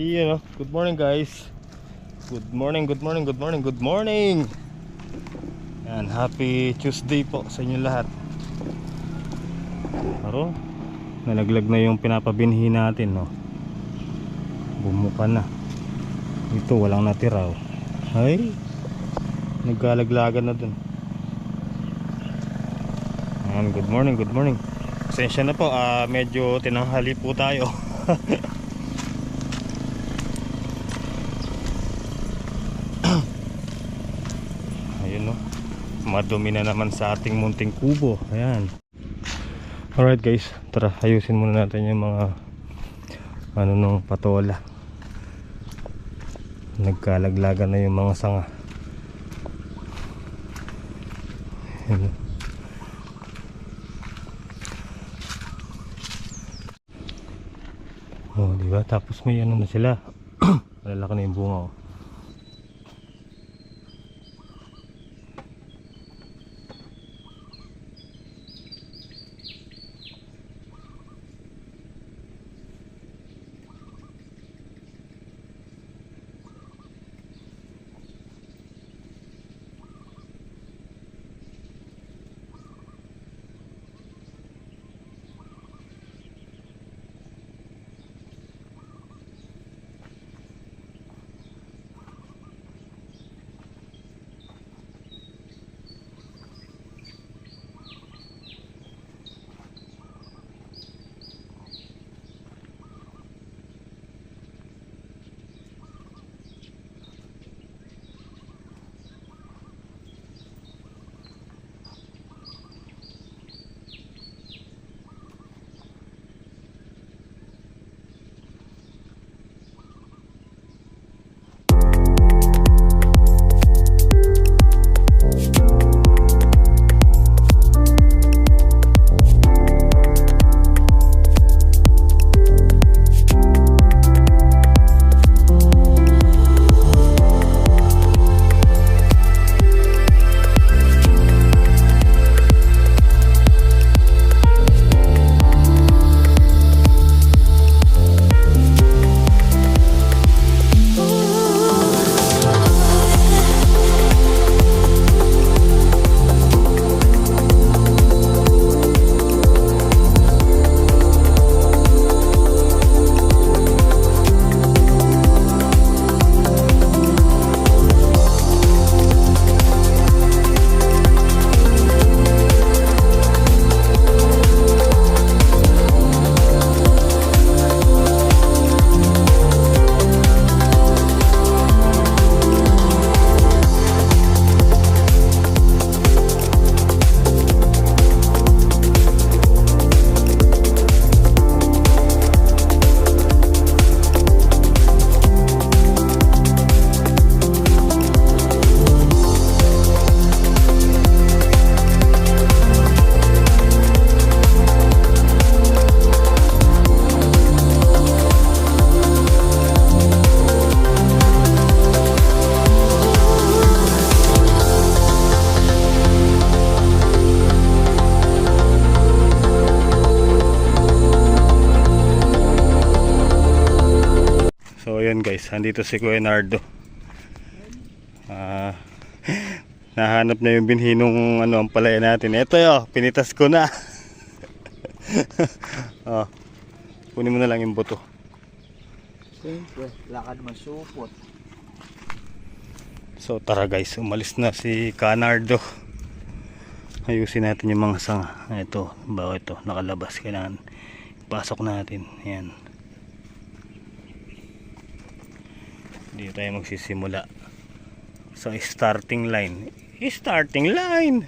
Iyon, good morning guys. Good morning, good morning, good morning, good morning. Yan, happy Tuesday po sa inyo lahat. Pero nalaglag na yung pinapabinhi natin, no. Bumuka na. Ito walang natira, oh. Ay, nagkalaglagan na dun. Yan, good morning, good morning. Pasensya na po, medyo tinanghali po tayo. Ayun, no, madumi na naman sa ating munting kubo. Ayan. Alright guys, tara ayusin muna natin yung mga nung patola. Nagkalaglagan na yung mga sanga. Ayan. Oh, diba? Tapos may ano na sila. Malalaki na yung bunga, oh. So ayan guys, andito si Kuya Nardo. Nahanap na yung binhi nung ang palaya natin. Ito yo, pinitas ko na. Kunin mo na lang yung buto. Siyempre, lakad masupot. So tara guys, umalis na si Canardo. Ayusin natin yung mga sanga. Ito, bawa ito, nakalabas. Kailangan ipasok natin. Ayan. Dito tayo magsisimula sa starting line. Starting line!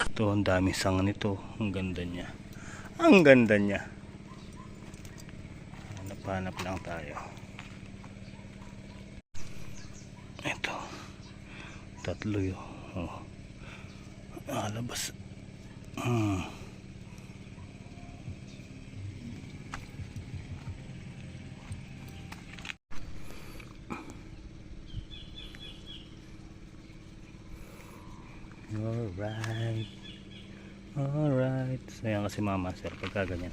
Ito, ang dami sanga nito. Ang ganda niya. Ang ganda niya. Hanap-hanap lang tayo. Ito. Tatlo yun. Oh. Labas. Alright. Alright. So yan kasi mama sir, pagka ganyan,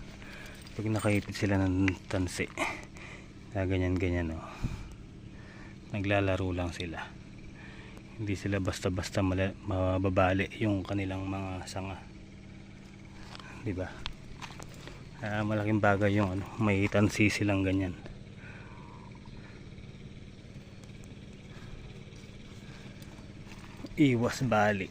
pag nakaipit sila ng tansi, ganyan oh. Naglalaro lang sila, hindi sila basta-basta mababali yung kanilang mga sanga, di ba? Malaking bagay yung ano, may tansi silang ganyan. Iwas bali.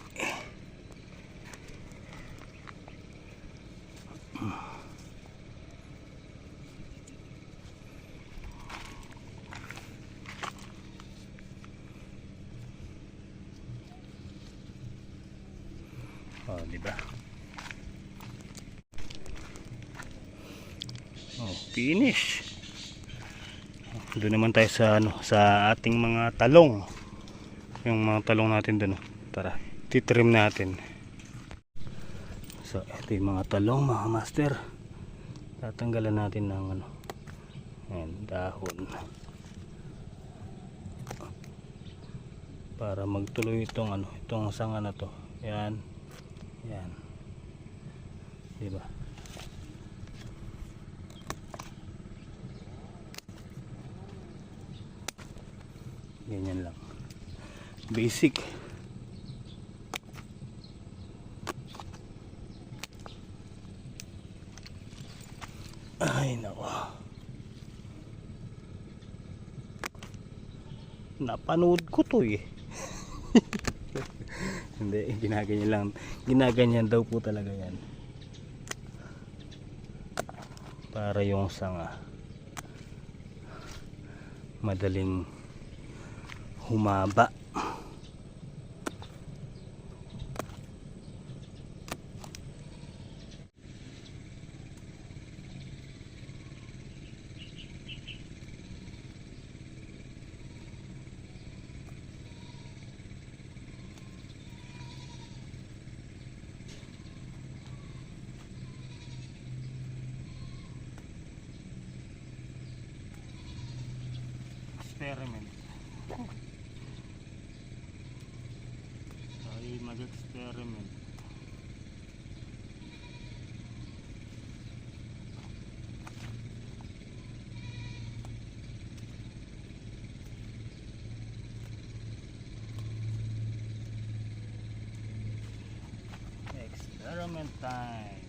Oh, di ba? Oh, finish. Doon naman tayo sa ano, sa ating mga talong. Yung mga talong natin doon. Tara, titrim natin. So, ito yung mga talong, mga master. Tatanggalan natin ng ano, ayan, dahon. Para magtuloy itong ano, itong sanga na to. Ayan. Yan. Diba? Ganyan lang. Basic. Ay, nako. Napanood ko to eh. Hindi, ginaganyan lang. Ginaganyan daw po talaga yan. Para yung sanga madaling humaba. Experiment. Tayo mag-experiment. Experiment time.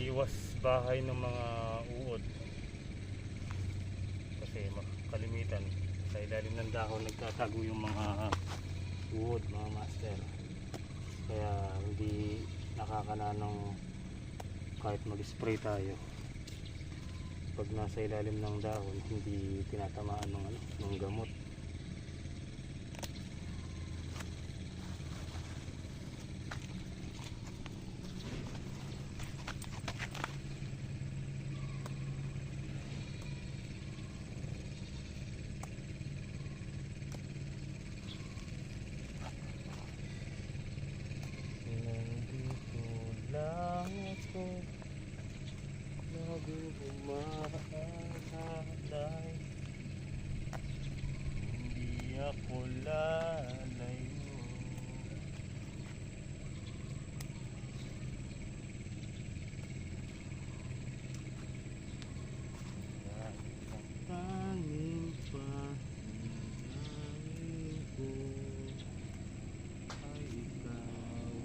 Iwas bahay ng mga uod kasi kalimitan sa ilalim ng dahon nagtatago yung mga uod, mga master, kaya hindi nakakananong kahit mag-spray tayo pag nasa ilalim ng dahon, hindi tinatamaan ng, ano, ng gamot. Lago umaalay, hindi ako lalayo. Kahit ang tanging panalangin ko ay ikaw.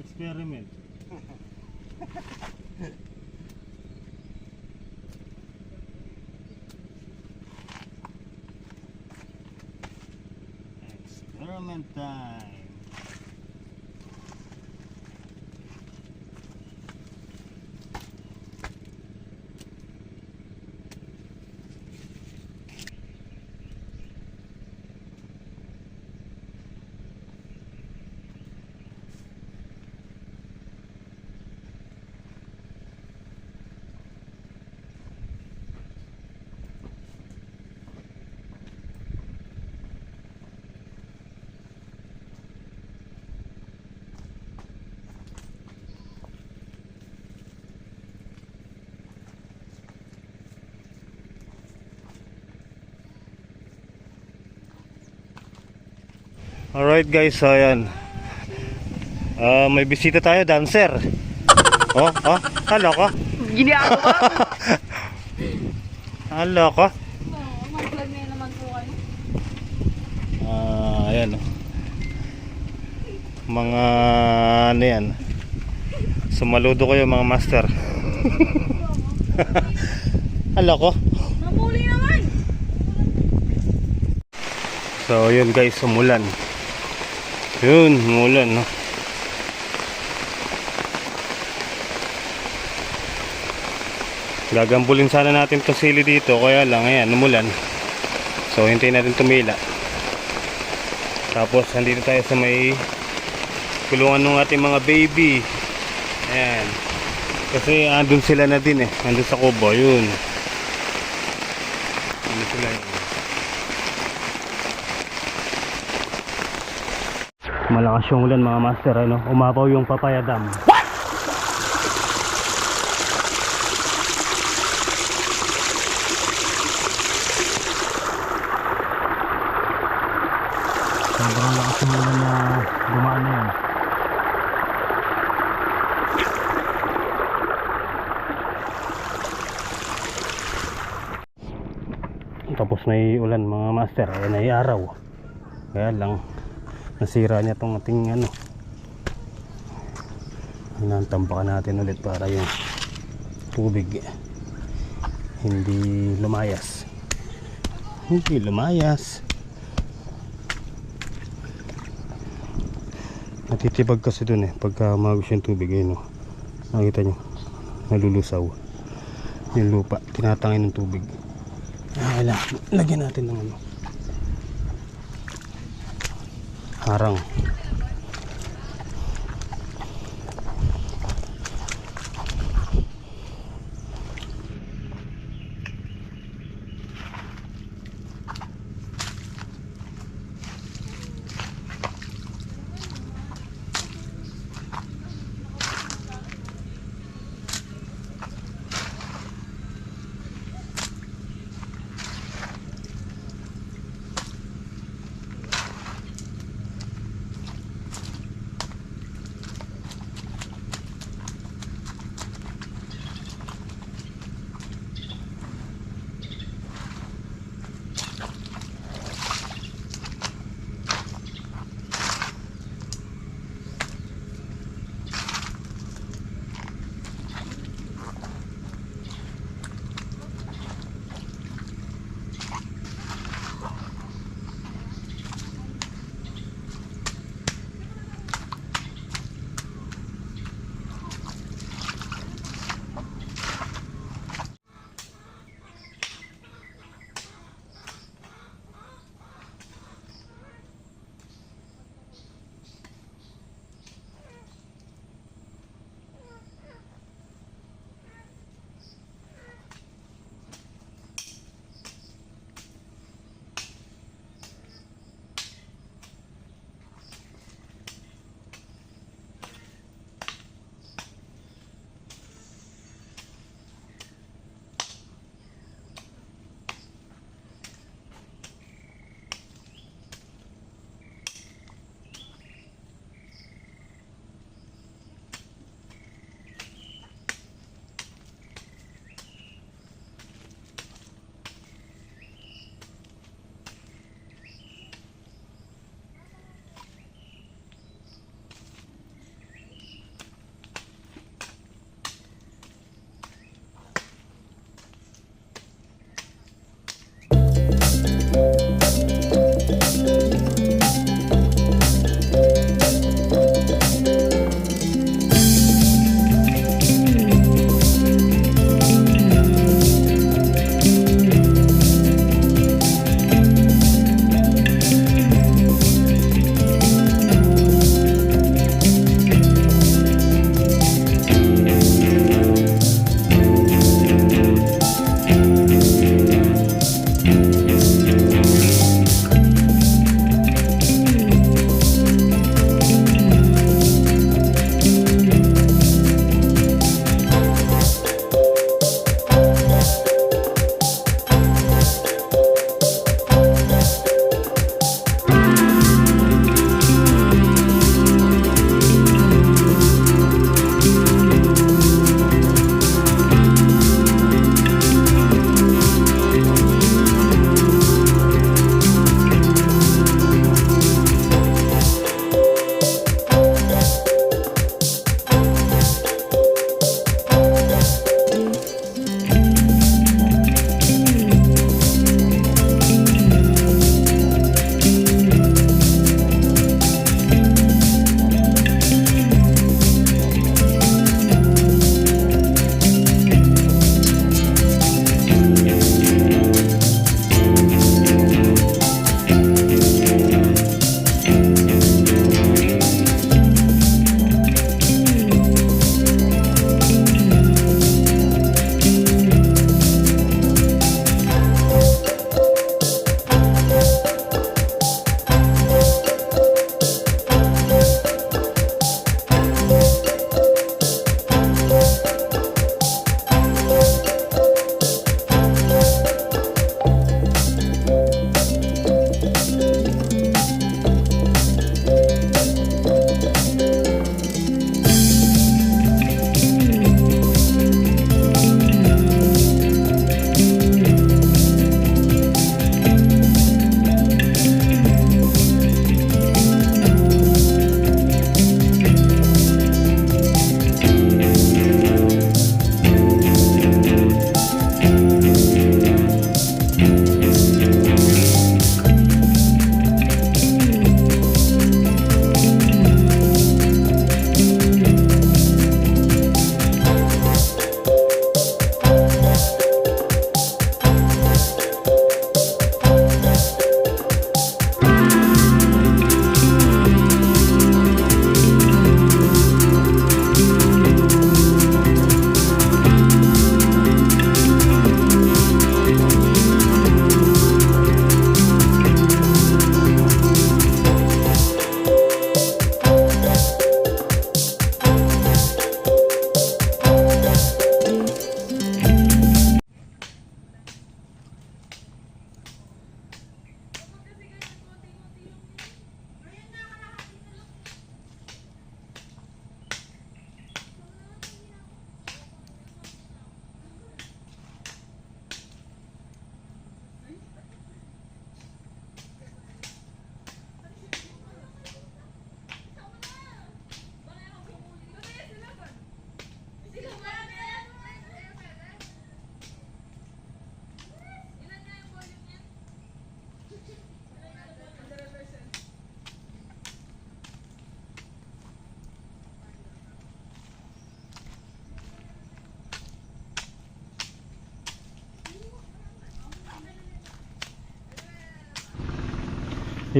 Experiment. Experiment time. Alright guys, so ayan. May bisita tayo, dancer. Oh, halo ko. Ginagawa? Halo ko. Mag-vlog na naman po kayo. Ayan oh. Mga ano yan. Sumaludo kayo mga master. Halo ko. Mamuli naman! So yun guys, umulan. Yun, umulan no. Gagambulin sana natin itong sili dito, kaya lang ayan, umulan. So hintayin natin tumila. Tapos nandito tayo sa may kulungan ng ating mga baby. Ayan. Kasi andun sila na din eh. Andun sa kubo, yun. Andun sila yun. Malakas yung ulan mga master, ano? Umapaw yung Papaya Dam. Sobrang lakas yung ulan na dumaan na yan. Tapos may ulan mga master, ayan ay araw. Kaya lang nasira niya tong ating ano. Nantampakan natin ulit para yung tubig hindi lumayas. Hindi lumayas. Natitibag kasi dun eh pagka magos yung tubig eh, no? Nakita nyo nalulusaw yung lupa, tinatangin ng tubig. Lagyan natin ng ano, harang.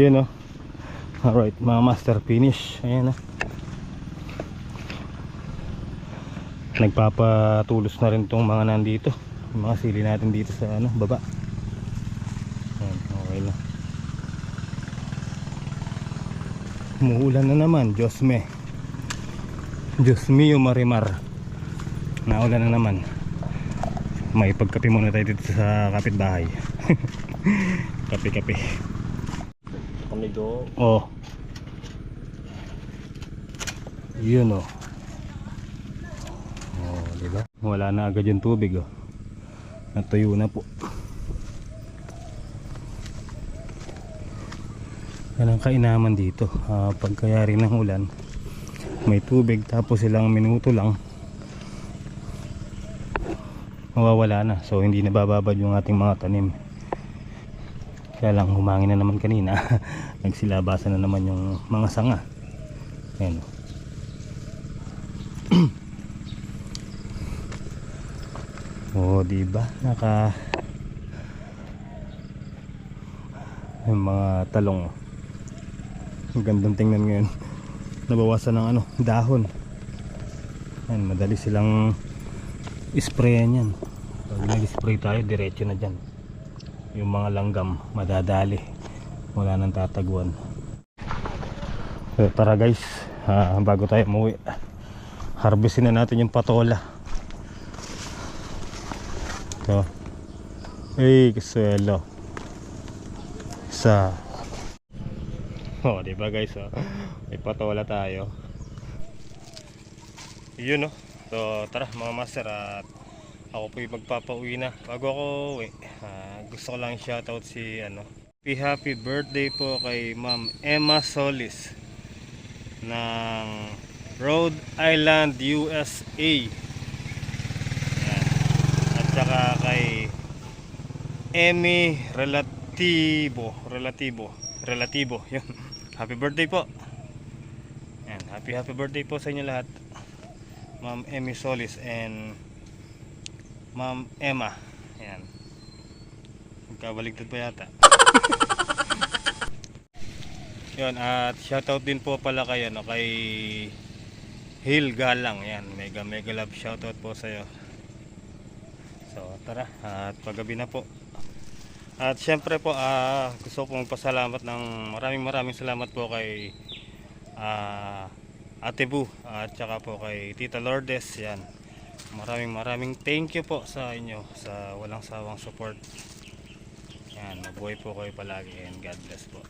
Yun, oh. Alright, mga master finish. Ayan, oh. Nagpapatulos na rin tong mga nandito. Yung mga sili natin dito sa ano, baba. Ayan, okay na. Umuulan na naman, Diyos me. Diyos mio marimar. Naulan na naman. May pagkape muna tayo dito sa kapitbahay. Kape-kape. Amigo. Oh. Yun, oh. Oh, diba? Wala na agad yung tubig, oh. Natuyo na po. Yan ang kainaman dito. Pagkayari ng ulan, may tubig tapos ilang minuto lang mawawala na. So hindi nabababad yung ating mga tanim. Kaya lang humangin na naman kanina. Nagsilabasan na naman yung mga sanga. Ayan, oh, diba? Yung mga talong, ang gandang tingnan ngayon. Nabawasan ng ano, dahon. Ayan, madali silang sprayan yan. Pag nag-spray tayo, diretso na dyan. Yung mga langgam, madadali. Wala nang tataguan. So tara guys, bago tayo umuwi, harvestin na natin yung patola. So, ay kasuelo. Isa. Oh, diba guys, oh? May patola tayo. Yun, oh. So tara mga master, at ako po'y magpapauwi na. Bago ako uwi, gusto ko lang shoutout si happy birthday po kay Ma'am Emma Solis ng Rhode Island, USA. Yan. At saka kay Emmy Relativo yun. Happy birthday po. Yan. Happy birthday po sa inyo lahat, Ma'am Emmy Solis and Ma'am Emma. Ayan. Magkabaligtad pa yata. Yun, at shoutout din po pala kay Hil Galang. Ayan, mega love shoutout po sa'yo. So tara, at paggabi na po. At syempre po, gusto ko magpasalamat ng maraming salamat po kay Ate Bu at saka po kay Tita Lourdes. Yan, maraming thank you po sa inyo sa walang sawang support. Yan, mabuhay po kayo palagi and God bless po.